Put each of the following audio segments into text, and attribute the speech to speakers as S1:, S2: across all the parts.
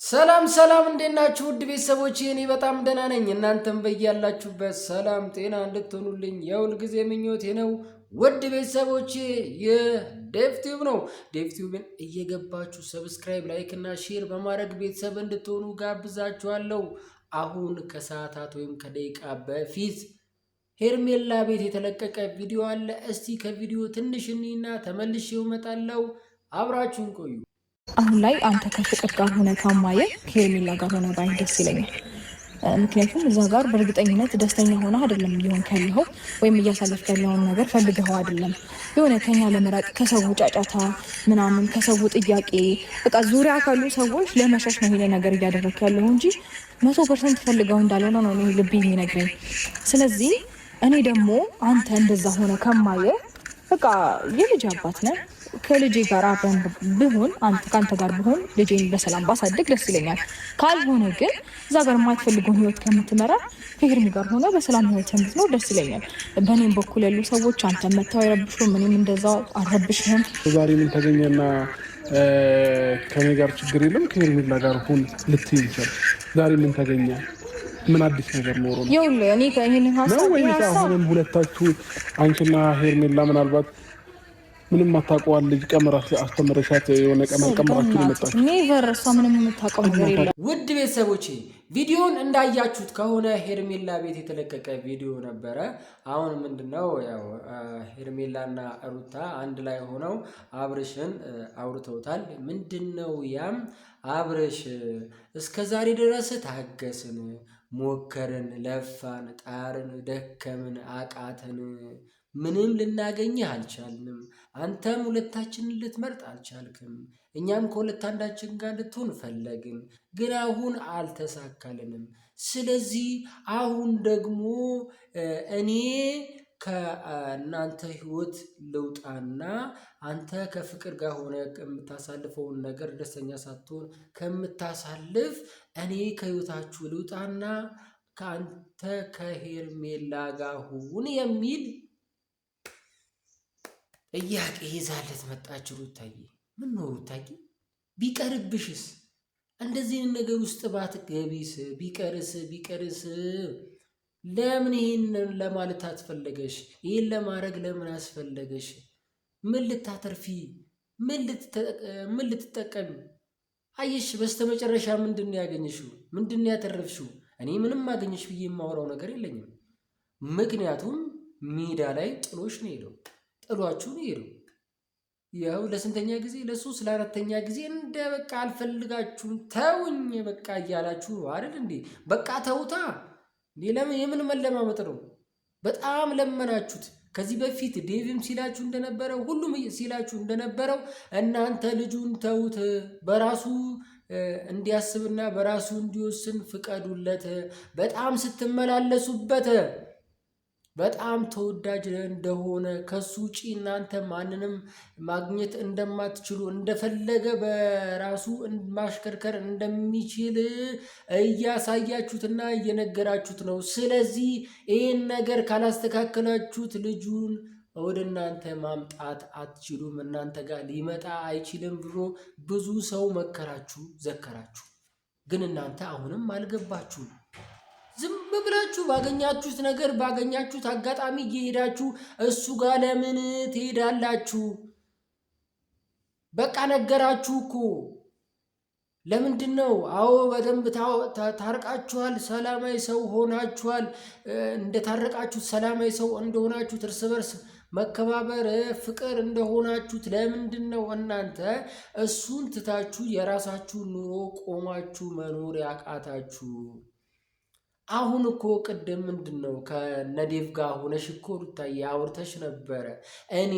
S1: ሰላም እንዴት ናችሁ? ውድ ቤተሰቦቼ እኔ በጣም ደህና ነኝ። እናንተም በያላችሁበት ሰላም ጤና እንድትሆኑልኝ የሁል ጊዜ ምኞቴ ነው። ውድ ቤተሰቦቼ ይህ ዴቭቲዩብ ነው። ዴቭቲዩብን እየገባችሁ ሰብስክራይብ፣ ላይክ እና ሼር በማድረግ ቤተሰብ እንድትሆኑ ጋብዛችኋለሁ። አሁን ከሰዓታት ወይም ከደቂቃ በፊት ሄርሜላ ቤት የተለቀቀ ቪዲዮ አለ። እስቲ ከቪዲዮ ትንሽ እኒና ተመልሼ እመጣለሁ። አብራችሁን ቆዩ።
S2: አሁን ላይ አንተ ከፍቅር ጋር ሆነ ካማየ ከሄርሜላ ጋር ሆነ ባይ ደስ ይለኛል። ምክንያቱም እዛ ጋር በእርግጠኝነት ደስተኛ ሆነ አይደለም እየሆንክ ያለኸው ወይም እያሳለፍክ ያለውን ነገር ፈልገኸው አይደለም። የሆነ ከኛ ለመራቅ ከሰው ጫጫታ ምናምን ከሰው ጥያቄ በቃ ዙሪያ ካሉ ሰዎች ለመሸሽ ነው ይሄ ነገር እያደረግክ ያለው እንጂ 100% ፈልገው እንዳልሆነ ነው እኔ ልቤ የሚነግረኝ። ስለዚህ እኔ ደግሞ አንተ እንደዛ ሆነ ከማየ በቃ የልጅ አባት ነህ። ከልጄ ጋር አብረን ብሆን ከአንተ ጋር ብሆን ልጄን በሰላም ባሳድግ ደስ ይለኛል። ካልሆነ ግን እዛ ጋር የማትፈልገውን ህይወት ከምትመራ ከሄርሜ ጋር ሆነ በሰላም ህይወት እንድትኖር ደስ ይለኛል። በእኔም በኩል ያሉ ሰዎች አንተ መተው አይረብሹም፣ እኔም እንደዛው አልረብሽህም።
S3: ዛሬ ምን ተገኘና ከኔ ጋር ችግር የለም ከሄርሜላ ጋር ሁን ልትይ ይችላል። ዛሬ ምን ተገኘ? ምን አዲስ ነገር ኖሮ ነው?
S2: ይኸውልህ እኔ ከይሄን ሀሳብ
S3: ወይ አሁንም ሁለታችሁ አንቺና ሄርሜላ ምናልባት ምንም አታውቀዋል ልጅ ቀመራች አስተምረሻት የሆነ ቀመራችሁ የመጣችሁ
S2: ኔቨር እሷ ምንም የምታውቀው ነገር የለም።
S1: ውድ ቤተሰቦቼ ቪዲዮን እንዳያችሁት ከሆነ ሄርሜላ ቤት የተለቀቀ ቪዲዮ ነበረ። አሁን ምንድነው ያው ሄርሜላና ሩታ አንድ ላይ ሆነው አብርሽን አውርተውታል። ምንድነው ያም አብርሽ እስከዛሬ ድረስ ታገስን፣ ሞከርን፣ ለፋን፣ ጣርን፣ ደከምን፣ አቃተን፣ ምንም ልናገኝህ አልቻልንም። አንተም ሁለታችንን ልትመርጥ አልቻልክም። እኛም ከሁለት አንዳችን ጋር ልትሆን ፈለግን፣ ግን አሁን አልተሳካልንም። ስለዚህ አሁን ደግሞ እኔ ከእናንተ ህይወት ልውጣና አንተ ከፍቅር ጋር ሆነ የምታሳልፈውን ነገር ደስተኛ ሳትሆን ከምታሳልፍ እኔ ከህይወታችሁ ልውጣና ከአንተ ከሄርሜላ ጋር ሁን የሚል ጥያቄ ይዛለት መጣች ሩታዬ። ምን ነው ሩታዬ ቢቀርብሽስ? እንደዚህ ነገር ውስጥ ባትገቢስ? ቢቀርስ ለምን ይሄንን ለማለት አስፈለገሽ? ይሄን ለማድረግ ለምን አስፈለገሽ? ምን ልታተርፊ? ምን ልትጠቀሚ? አየሽ በስተመጨረሻ ምንድነው ያገኘሽው? ምንድነው ያተረፍሽው? እኔ ምንም አገኘሽ ብዬ የማወራው ነገር የለኝም። ምክንያቱም ሜዳ ላይ ጥሎሽ ነው ሄደው ጥሏችሁ ነው ሄደው። ያው ለስንተኛ ጊዜ ለሶስት ለአራተኛ ጊዜ እንደ በቃ አልፈልጋችሁም ተውኝ በቃ እያላችሁ አይደል እንዴ? በቃ ተውታ እንዴ! ለምን የምን መለማመጥ ነው? በጣም ለመናችሁት። ከዚህ በፊት ዴቭም ሲላችሁ እንደነበረው ሁሉም ሲላችሁ እንደነበረው እናንተ ልጁን ተውት፣ በራሱ እንዲያስብና በራሱ እንዲወስን ፍቀዱለት። በጣም ስትመላለሱበት በጣም ተወዳጅ እንደሆነ ከሱ ውጪ እናንተ ማንንም ማግኘት እንደማትችሉ እንደፈለገ በራሱ ማሽከርከር እንደሚችል እያሳያችሁትና እየነገራችሁት ነው። ስለዚህ ይህን ነገር ካላስተካከላችሁት ልጁን ወደ እናንተ ማምጣት አትችሉም፣ እናንተ ጋር ሊመጣ አይችልም ብሎ ብዙ ሰው መከራችሁ፣ ዘከራችሁ። ግን እናንተ አሁንም አልገባችሁም። ዝም ብላችሁ ባገኛችሁት ነገር ባገኛችሁት አጋጣሚ እየሄዳችሁ እሱ ጋር ለምን ትሄዳላችሁ? በቃ ነገራችሁ እኮ። ለምንድን ነው? አዎ በደንብ ታርቃችኋል፣ ሰላማዊ ሰው ሆናችኋል። እንደታረቃችሁት ሰላማዊ ሰው እንደሆናችሁት እርስ በርስ መከባበር ፍቅር እንደሆናችሁት ለምንድን ነው እናንተ እሱን ትታችሁ የራሳችሁን ኑሮ ቆማችሁ መኖር ያቃታችሁ? አሁን እኮ ቅድም ምንድነው ከነዴቭ ጋር ሆነሽ እኮ ሩታዬ አውርተሽ ነበረ። እኔ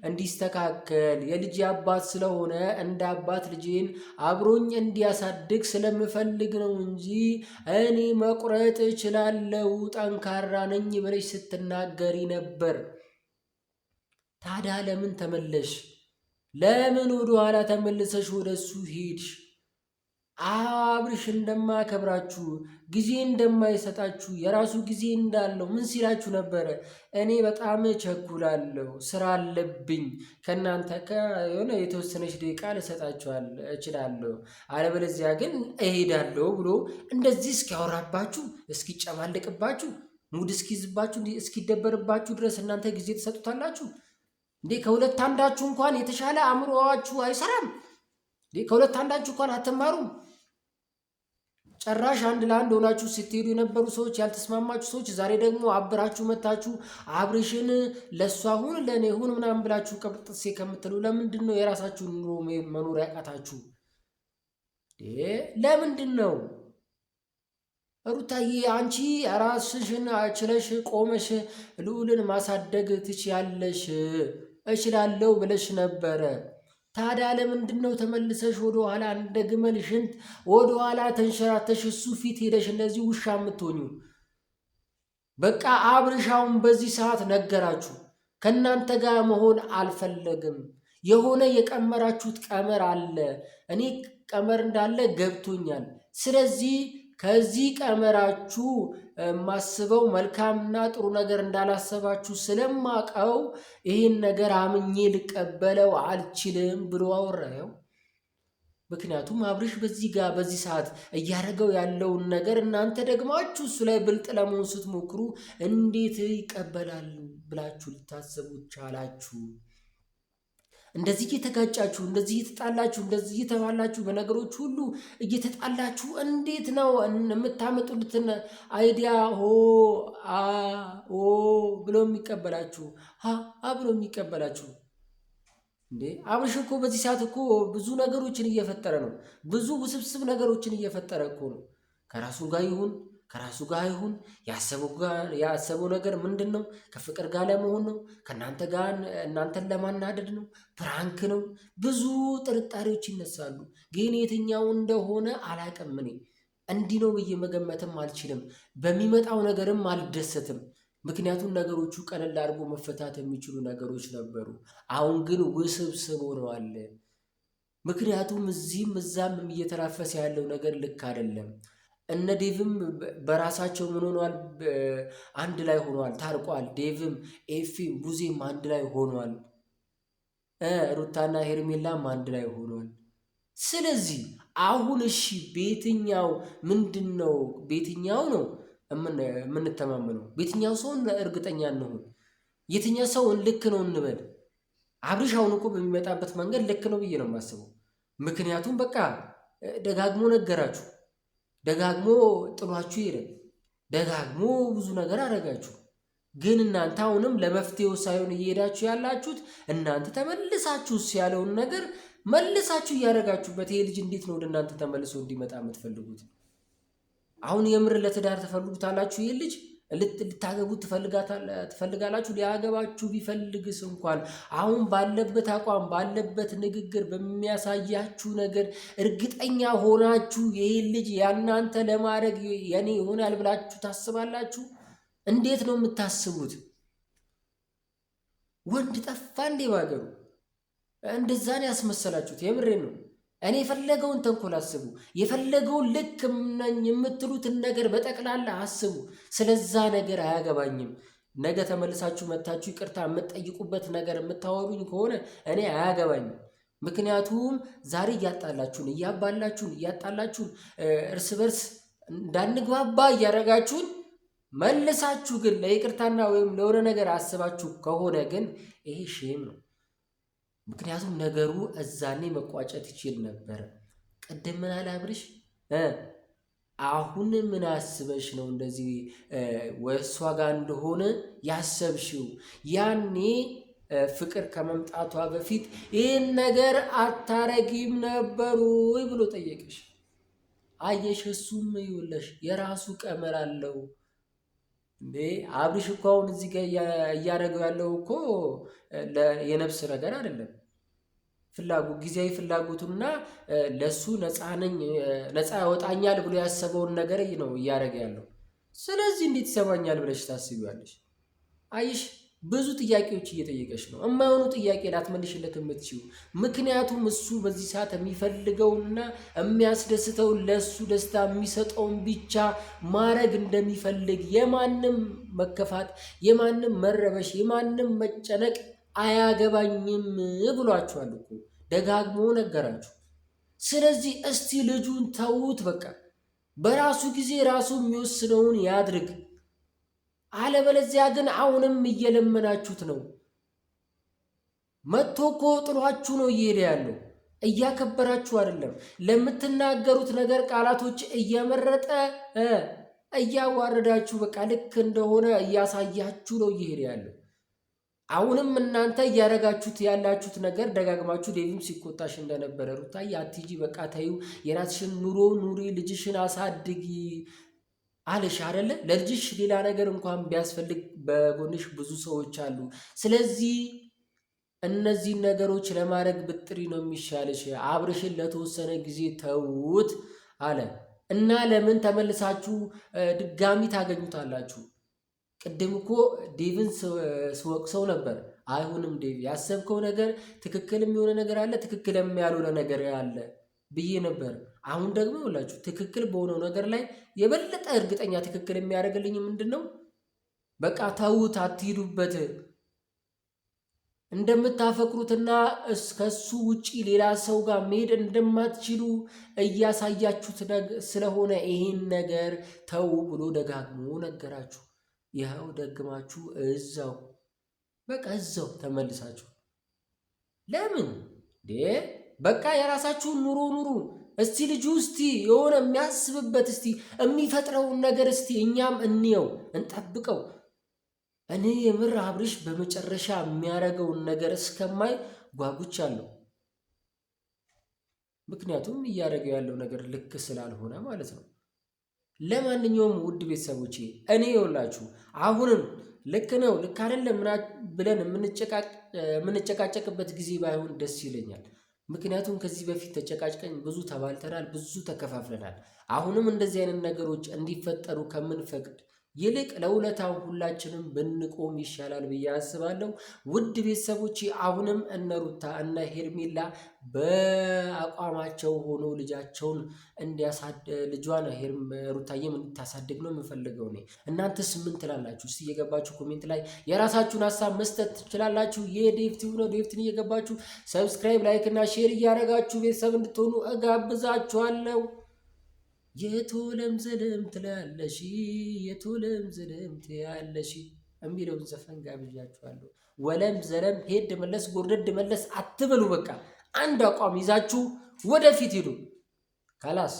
S1: እንዲስተካከል የልጅ አባት ስለሆነ እንደ አባት ልጄን አብሮኝ እንዲያሳድግ ስለምፈልግ ነው እንጂ እኔ መቁረጥ እችላለሁ፣ ጠንካራ ነኝ ብለሽ ስትናገሪ ነበር። ታዲያ ለምን ተመለሽ? ለምን ወደ ኋላ ተመልሰሽ ወደሱ ሄድሽ? አብርሽ እንደማከብራችሁ ጊዜ እንደማይሰጣችሁ የራሱ ጊዜ እንዳለው ምን ሲላችሁ ነበረ? እኔ በጣም ቸኩላለሁ፣ ስራ አለብኝ፣ ከእናንተ የሆነ የተወሰነች ደቂቃ እችላለሁ፣ አለበለዚያ ግን እሄዳለሁ ብሎ እንደዚህ እስኪያወራባችሁ፣ እስኪጨማልቅባችሁ፣ ሙድ እስኪይዝባችሁ፣ እስኪደበርባችሁ ድረስ እናንተ ጊዜ ትሰጡታላችሁ እንዴ? ከሁለት አንዳችሁ እንኳን የተሻለ አእምሮአችሁ አይሰራም እንዴ? ከሁለት አንዳችሁ እንኳን አትማሩም? ጭራሽ አንድ ለአንድ ሆናችሁ ስትሄዱ የነበሩ ሰዎች፣ ያልተስማማችሁ ሰዎች ዛሬ ደግሞ አብራችሁ መታችሁ አብርሽን ለእሷ ሁን ለእኔ ሁን ምናምን ብላችሁ ቀብጥሴ ከምትሉ ለምንድን ነው የራሳችሁን ኑሮ መኖር ያቃታችሁ? ለምንድን ነው? ሩታዬ አንቺ ራስሽን ችለሽ ቆመሽ ልዑልን ማሳደግ ትችያለሽ፣ እችላለሁ ብለሽ ነበረ። ታዲያ ለምንድን ነው ተመልሰሽ ወደ ኋላ እንደ ግመል ሽንት ወደ ኋላ ተንሸራተሽ እሱ ፊት ሄደሽ እንደዚህ ውሻ የምትሆኙ? በቃ አብርሻውን በዚህ ሰዓት ነገራችሁ፣ ከእናንተ ጋር መሆን አልፈለግም። የሆነ የቀመራችሁት ቀመር አለ። እኔ ቀመር እንዳለ ገብቶኛል። ስለዚህ ከዚህ ቀመራችሁ ማስበው መልካምና ጥሩ ነገር እንዳላሰባችሁ ስለማቀው ይህን ነገር አምኜ ልቀበለው አልችልም ብሎ አወራየው። ምክንያቱም አብርሽ በዚህ ሰዓት እያደረገው ያለውን ነገር እናንተ ደግማችሁ እሱ ላይ ብልጥ ለመሆን ስትሞክሩ እንዴት ይቀበላል ብላችሁ ልታስቡ ቻላችሁ? እንደዚህ እየተጋጫችሁ፣ እንደዚህ እየተጣላችሁ፣ እንደዚህ እየተባላችሁ በነገሮች ሁሉ እየተጣላችሁ እንዴት ነው የምታመጡልትን አይዲያ ብሎ የሚቀበላችሁ ብሎ የሚቀበላችሁ? እንዴ አብርሽ እኮ በዚህ ሰዓት እኮ ብዙ ነገሮችን እየፈጠረ ነው። ብዙ ውስብስብ ነገሮችን እየፈጠረ እኮ ነው። ከራሱ ጋር ይሁን ያሰበው ነገር ምንድን ነው? ከፍቅር ጋር ለመሆን ነው? ከእናንተ ጋር እናንተን ለማናደድ ነው? ፕራንክ ነው? ብዙ ጥርጣሬዎች ይነሳሉ። ግን የትኛው እንደሆነ አላቅም። እኔ እንዲህ ነው ብዬ መገመትም አልችልም። በሚመጣው ነገርም አልደሰትም። ምክንያቱም ነገሮቹ ቀለል አድርጎ መፈታት የሚችሉ ነገሮች ነበሩ። አሁን ግን ውስብስብ ሆነዋል። ምክንያቱም እዚህም እዛም እየተራፈሰ ያለው ነገር ልክ አይደለም። እነ ዴቭም በራሳቸው ምን ሆኗል? አንድ ላይ ሆኗል፣ ታርቋል። ዴቭም ኤፊም ቡዜም አንድ ላይ ሆኗል። ሩታና ሄርሜላም አንድ ላይ ሆኗል። ስለዚህ አሁን እሺ በየትኛው በየትኛው ነው የምንተማመነው? በየትኛው ሰው እርግጠኛ እንሆን? የትኛው ሰው ልክ ነው እንበል? አብርሽ አሁን እኮ በሚመጣበት መንገድ ልክ ነው ብዬ ነው የማስበው። ምክንያቱም በቃ ደጋግሞ ነገራችሁ፣ ደጋግሞ ጥሏችሁ ሄደ፣ ደጋግሞ ብዙ ነገር አደረጋችሁ። ግን እናንተ አሁንም ለመፍትሄው ሳይሆን እየሄዳችሁ ያላችሁት እናንተ ተመልሳችሁ ያለውን ነገር መልሳችሁ እያደረጋችሁበት። ይሄ ልጅ እንዴት ነው ወደ እናንተ ተመልሶ እንዲመጣ የምትፈልጉት? አሁን የምር ለትዳር ተፈልጉታላችሁ? ይሄ ልጅ ልታገቡት ትፈልጋላችሁ? ሊያገባችሁ ቢፈልግስ እንኳን አሁን ባለበት አቋም ባለበት ንግግር በሚያሳያችሁ ነገር እርግጠኛ ሆናችሁ ይሄ ልጅ ያናንተ ለማድረግ የኔ ይሆናል ብላችሁ ታስባላችሁ? እንዴት ነው የምታስቡት? ወንድ ጠፋ እንዴ ባገሩ? እንደዛን ያስመሰላችሁት? የምሬን ነው። እኔ የፈለገውን ተንኮል አስቡ፣ የፈለገውን ልክ ነኝ የምትሉትን ነገር በጠቅላላ አስቡ። ስለዛ ነገር አያገባኝም። ነገ ተመልሳችሁ መታችሁ ይቅርታ የምትጠይቁበት ነገር የምታወሩኝ ከሆነ እኔ አያገባኝም። ምክንያቱም ዛሬ እያጣላችሁን እያጣላችሁን እርስ በርስ እንዳንግባባ እያደረጋችሁን መልሳችሁ ግን ለይቅርታና ወይም ለሆነ ነገር አስባችሁ ከሆነ ግን ይሄ ሼም ነው። ምክንያቱም ነገሩ እዛኔ መቋጨት ይችል ነበር። ቅድም ምን አለ አብርሽ? አሁን ምን አስበሽ ነው እንደዚህ ወሷ ጋር እንደሆነ ያሰብሽው? ያኔ ፍቅር ከመምጣቷ በፊት ይህን ነገር አታረጊም ነበሩ ብሎ ጠየቅሽ። አየሽ፣ እሱም ይውለሽ የራሱ ቀመር አለው። እንዴ አብርሽ እኮ አሁን እዚህ ጋር እያደረገው ያለው እኮ የነፍስ ነገር አይደለም። ጊዜያዊ ፍላጎቱና ለሱ ነፃ ያወጣኛል ብሎ ያሰበውን ነገር ነው እያደረገ ያለው። ስለዚህ እንዴት ይሰማኛል ብለሽ ታስቢያለሽ? አይሽ ብዙ ጥያቄዎች እየጠየቀች ነው። የማይሆኑ ጥያቄ ላትመልሽለት የምትችይው ምክንያቱም እሱ በዚህ ሰዓት የሚፈልገውና የሚያስደስተው ለሱ ደስታ የሚሰጠውን ብቻ ማድረግ እንደሚፈልግ የማንም መከፋት፣ የማንም መረበሽ፣ የማንም መጨነቅ አያገባኝም ብሏችኋል እኮ ደጋግሞ ነገራችሁ። ስለዚህ እስቲ ልጁን ተዉት፣ በቃ በራሱ ጊዜ ራሱ የሚወስነውን ያድርግ። አለበለዚያ ግን አሁንም እየለመናችሁት ነው። መጥቶ እኮ ጥሏችሁ ነው እየሄደ ያለው። እያከበራችሁ አይደለም። ለምትናገሩት ነገር ቃላቶች እየመረጠ እያዋረዳችሁ በቃ ልክ እንደሆነ እያሳያችሁ ነው እየሄደ ያለው። አሁንም እናንተ እያደረጋችሁት ያላችሁት ነገር ደጋግማችሁ ዴቪም ሲቆጣሽ እንደነበረ ሩታዬ አትሂጂ፣ በቃ ተይው፣ የራስሽን ኑሮ ኑሪ፣ ልጅሽን አሳድጊ አለሽ አይደለ? ለልጅሽ ሌላ ነገር እንኳን ቢያስፈልግ በጎንሽ ብዙ ሰዎች አሉ። ስለዚህ እነዚህን ነገሮች ለማድረግ ብጥሪ ነው የሚሻልሽ። አብርሽን ለተወሰነ ጊዜ ተውት አለ እና ለምን ተመልሳችሁ ድጋሚ ታገኙታላችሁ? ቅድም እኮ ዴቭን ስወቅሰው ነበር። አይሁንም ዴቭ፣ ያሰብከው ነገር ትክክልም የሆነ ነገር አለ፣ ትክክልም ያልሆነ ነገር አለ ብዬ ነበር። አሁን ደግሞ ይኸውላችሁ ትክክል በሆነው ነገር ላይ የበለጠ እርግጠኛ ትክክል የሚያደርግልኝ ምንድን ነው? በቃ ተዉት፣ አትሂዱበት። እንደምታፈቅሩትና ከሱ ውጪ ሌላ ሰው ጋር መሄድ እንደማትችሉ እያሳያችሁት ስለሆነ ይሄን ነገር ተው ብሎ ደጋግሞ ነገራችሁ። ይኸው ደግማችሁ እዛው በቃ እዛው ተመልሳችሁ ለምን በቃ የራሳችሁን ኑሮ ኑሩ። እስቲ ልጁ እስቲ የሆነ የሚያስብበት እስቲ የሚፈጥረውን ነገር እስቲ እኛም እንየው፣ እንጠብቀው። እኔ የምር አብርሽ በመጨረሻ የሚያደርገውን ነገር እስከማይ ጓጉቻለሁ። ምክንያቱም እያደረገው ያለው ነገር ልክ ስላልሆነ ማለት ነው። ለማንኛውም ውድ ቤተሰቦቼ እኔ ይኸውላችሁ አሁንም ልክ ነው ልክ አይደለም ብለን የምንጨቃጨቅበት ጊዜ ባይሆን ደስ ይለኛል። ምክንያቱም ከዚህ በፊት ተጨቃጭቀን ብዙ ተባልተናል፣ ብዙ ተከፋፍለናል። አሁንም እንደዚህ አይነት ነገሮች እንዲፈጠሩ ከምንፈቅድ ይልቅ ለውለታው ሁላችንም ብንቆም ይሻላል ብዬ አስባለሁ። ውድ ቤተሰቦች አሁንም እነ ሩታ እነ ሄርሜላ በአቋማቸው ሆኖ ልጃቸውን ልጇን ሩታዬም እንድታሳድግ ነው የምፈልገው እኔ። እናንተስ ምን ትላላችሁ? እስቲ እየገባችሁ ኮሜንት ላይ የራሳችሁን ሀሳብ መስጠት ትችላላችሁ። የዴቭ ቲዩብ ነው። ዴቭትን እየገባችሁ ሰብስክራይብ፣ ላይክ እና ሼር እያደረጋችሁ ቤተሰብ እንድትሆኑ እጋብዛችኋለሁ። የቶለም ዘለም ትላለሽ የቶለም ዘለም ትያለሽ የሚለውን ዘፈን ጋብዣችኋለሁ። ወለም ዘለም ሄድ መለስ ጎርደድ መለስ አትበሉ። በቃ አንድ አቋም ይዛችሁ ወደፊት ሂዱ። ካላስ